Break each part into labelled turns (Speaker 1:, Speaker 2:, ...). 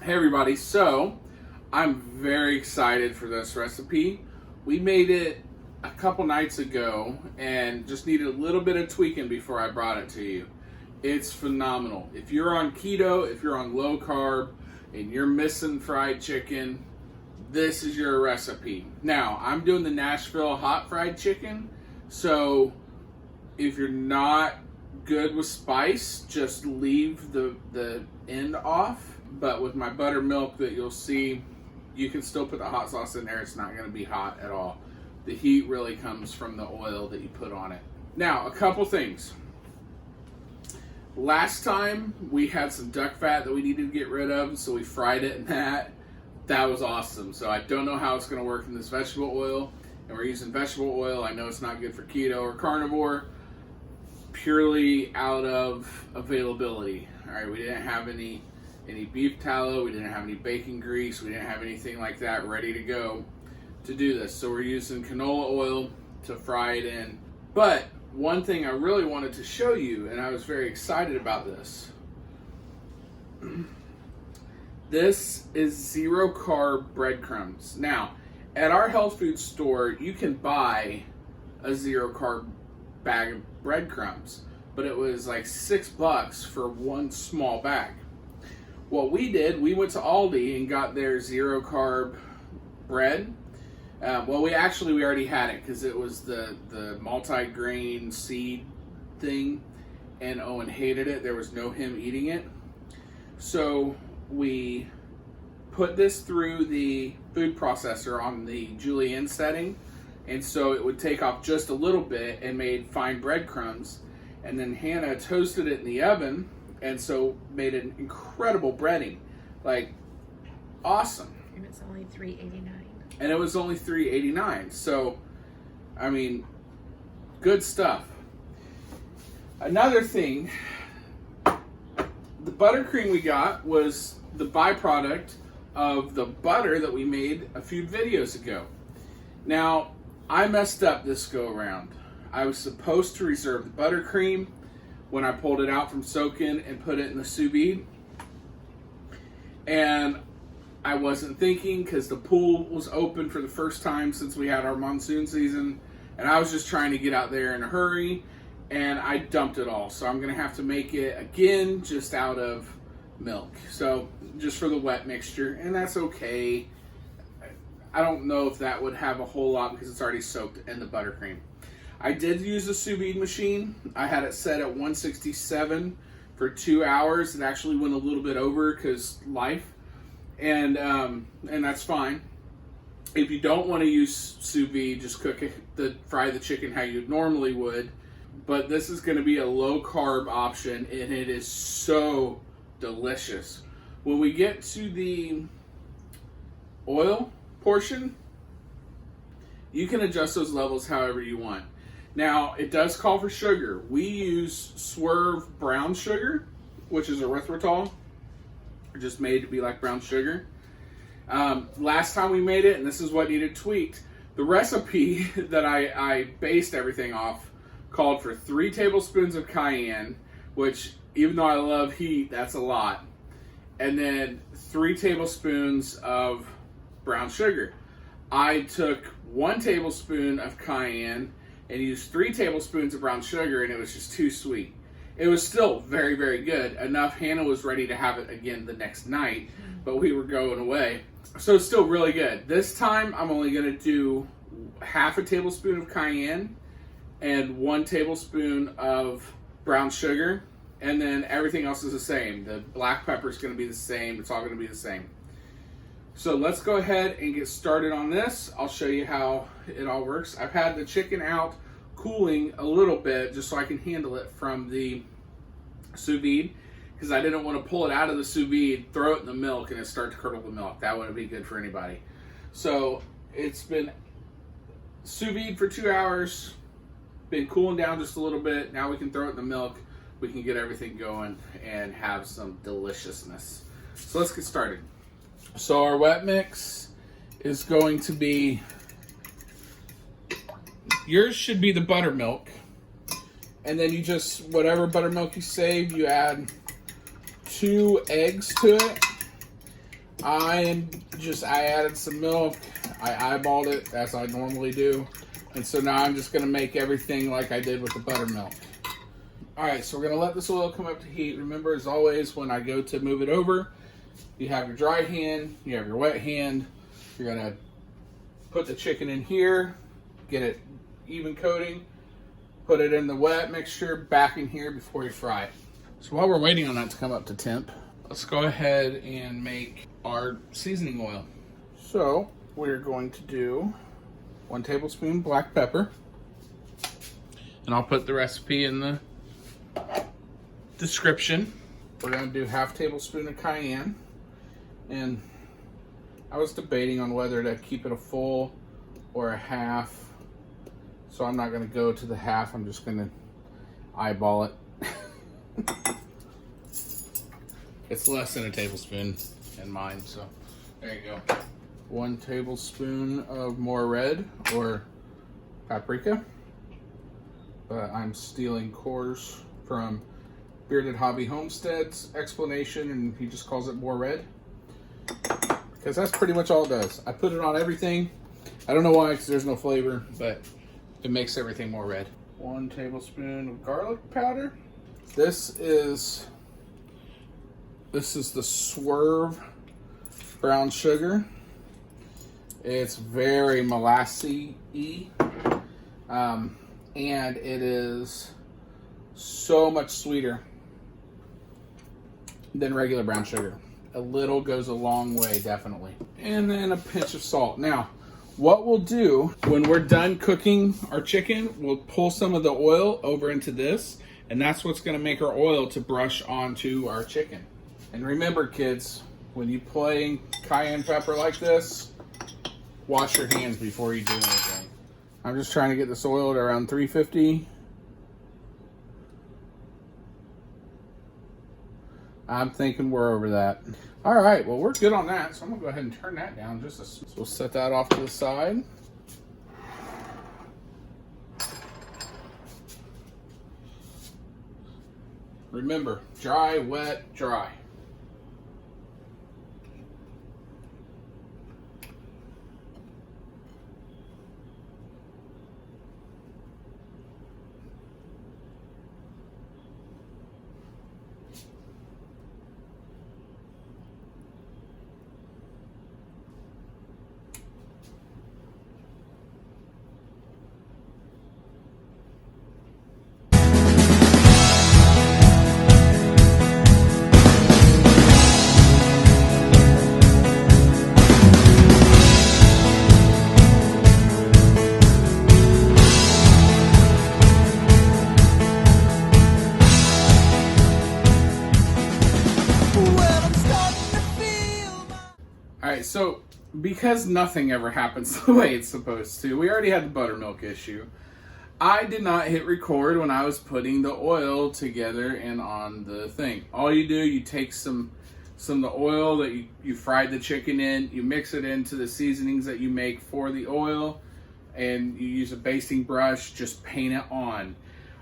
Speaker 1: Hey everybody, so I'm very excited for this recipe. We made it a couple nights ago and just needed a little bit of tweaking before I brought it to you. It's phenomenal. If you're on keto, if you're on low carb, and you're missing fried chicken, this is your recipe. Now, I'm doing the Nashville hot fried chicken, so if you're not good with spice, just leave the end off. But with my buttermilk that you'll see, you can still put the hot sauce in there. It's not going to be hot at all. The heat really comes from the oil that you put on it. Now, a couple things. Last time we had some duck fat that we needed to get rid of, so we fried it in that. That was awesome. So I don't know how it's going to work in this vegetable oil. And we're using vegetable oil. I know it's not good for keto or carnivore, purely out of availability. All right, we didn't have any beef tallow, we didn't have any bacon grease, we didn't have anything like that ready to go to do this. So we're using canola oil to fry it in. But one thing I really wanted to show you, and I was very excited about this. This is zero carb breadcrumbs. Now, at our health food store, you can buy a zero carb bag of breadcrumbs, but it was like $6 for one small bag. What we did, we went to Aldi and got their zero carb bread. We already had it because it was the multi-grain seed thing, and Owen hated it. There was no him eating it. So we put this through the food processor on the julienne setting, and so it would take off just a little bit and made fine breadcrumbs. And then Hannah toasted it in the oven, and so made an incredible breading. Like, awesome.
Speaker 2: And it's only $3.89.
Speaker 1: And it was only $3.89. So, I mean, good stuff. Another thing, the buttercream we got was the byproduct of the butter that we made a few videos ago. Now, I messed up this go around. I was supposed to reserve the buttercream when I pulled it out from soaking and put it in the sous vide. And I wasn't thinking because the pool was open for the first time since we had our monsoon season. And I was just trying to get out there in a hurry, and I dumped it all. So I'm going to have to make it again just out of milk. So just for the wet mixture, and that's okay. I don't know if that would have a whole lot because it's already soaked in the buttercream. I did use a sous vide machine. I had it set at 167 for 2 hours. It actually went a little bit over because life, and that's fine. If you don't want to use sous vide, just fry the chicken how you normally would. But this is going to be a low carb option, and it is so delicious. When we get to the oil portion, you can adjust those levels however you want. Now, it does call for sugar. We use Swerve brown sugar, which is erythritol, just made to be like brown sugar. Last time we made it, and this is what needed tweaked, the recipe that I based everything off called for 3 tablespoons of cayenne, which, even though I love heat, that's a lot. And then 3 tablespoons of brown sugar. I took 1 tablespoon of cayenne and used 3 tablespoons of brown sugar, and it was just too sweet. It was still very, very good. Enough Hannah was ready to have it again the next night, but we were going away. So it's still really good. This time, I'm only going to do half a tablespoon of cayenne and 1 tablespoon of brown sugar, and then everything else is the same. The black pepper is going to be the same. It's all going to be the same. So let's go ahead and get started on this. I'll show you how it all works. I've had the chicken out cooling a little bit just so I can handle it from the sous vide, because I didn't want to pull it out of the sous vide, throw it in the milk, and it start to curdle the milk. That wouldn't be good for anybody. So it's been sous vide for 2 hours, been cooling down just a little bit. Now we can throw it in the milk. We can get everything going and have some deliciousness. So let's get started. So our wet mix is going to be, yours should be the buttermilk. And then you just, whatever buttermilk you save, you add 2 eggs to it. I added some milk. I eyeballed it as I normally do. And so now I'm just gonna make everything like I did with the buttermilk. All right, so we're gonna let this oil come up to heat. Remember, as always, when I go to move it over, you have your dry hand, you have your wet hand. You're gonna put the chicken in here, get it even coating, put it in the wet mixture back in here before you fry it. So while we're waiting on that to come up to temp, let's go ahead and make our seasoning oil. So we're going to do 1 tablespoon black pepper, and I'll put the recipe in the description. We're going to do 1/2 tablespoon of cayenne, and I was debating on whether to keep it a full or a half, so I'm not going to go to the half. I'm just going to eyeball it. It's less than a tablespoon in mine, so there you go. 1 tablespoon of more red or paprika, but I'm stealing cores from Bearded Hobby Homestead's explanation, and he just calls it more red, because that's pretty much all it does. I put it on everything. I don't know why, because there's no flavor, but it makes everything more red. 1 tablespoon of garlic powder. This is the Swerve brown sugar. It's very molassy-y, and it is so much sweeter than regular brown sugar. A little goes a long way, definitely. And then a pinch of salt. Now, what we'll do when we're done cooking our chicken, we'll pull some of the oil over into this, and that's what's going to make our oil to brush onto our chicken. And remember, kids, when you play cayenne pepper like this, wash your hands before you do anything. I'm just trying to get this oil at around 350. I'm thinking we're over that. All right, well, we're good on that, so I'm gonna go ahead and turn that down just a so we'll set that off to the side. Remember, dry, wet, dry. Alright, so because nothing ever happens the way it's supposed to, we already had the buttermilk issue. I did not hit record when I was putting the oil together and on the thing. All you do, you take some of the oil that you fried the chicken in, you mix it into the seasonings that you make for the oil, and you use a basting brush, just paint it on.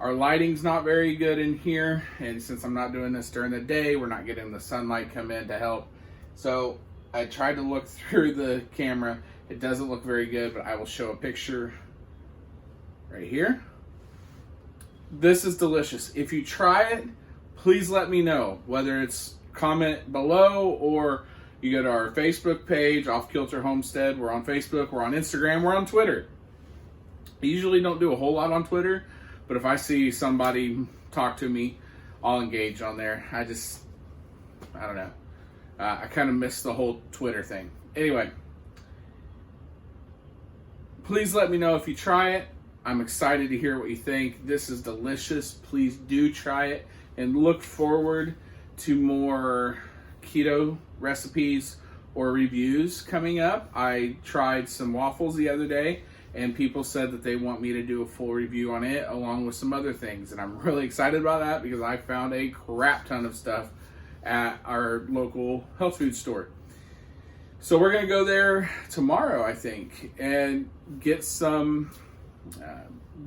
Speaker 1: Our lighting's not very good in here, and since I'm not doing this during the day, we're not getting the sunlight come in to help. So I tried to look through the camera. It doesn't look very good, but I will show a picture right here. This is delicious. If you try it, please let me know, whether it's comment below or you go to our Facebook page, Off Kilter Homestead. We're on Facebook, we're on Instagram, we're on Twitter. I usually don't do a whole lot on Twitter, but if I see somebody talk to me, I'll engage on there. I don't know. I kind of miss the whole Twitter thing. Anyway, please let me know if you try it. I'm excited to hear what you think. This is delicious. Please do try it, and look forward to more keto recipes or reviews coming up. I tried some waffles the other day, and people said that they want me to do a full review on it along with some other things, and I'm really excited about that because I found a crap ton of stuff at our local health food store. So we're gonna go there tomorrow, I think, and get some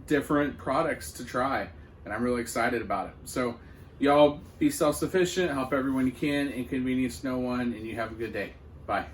Speaker 1: different products to try, and I'm really excited about it. So y'all be self-sufficient, help everyone you can, inconvenience no one, and you have a good day. Bye.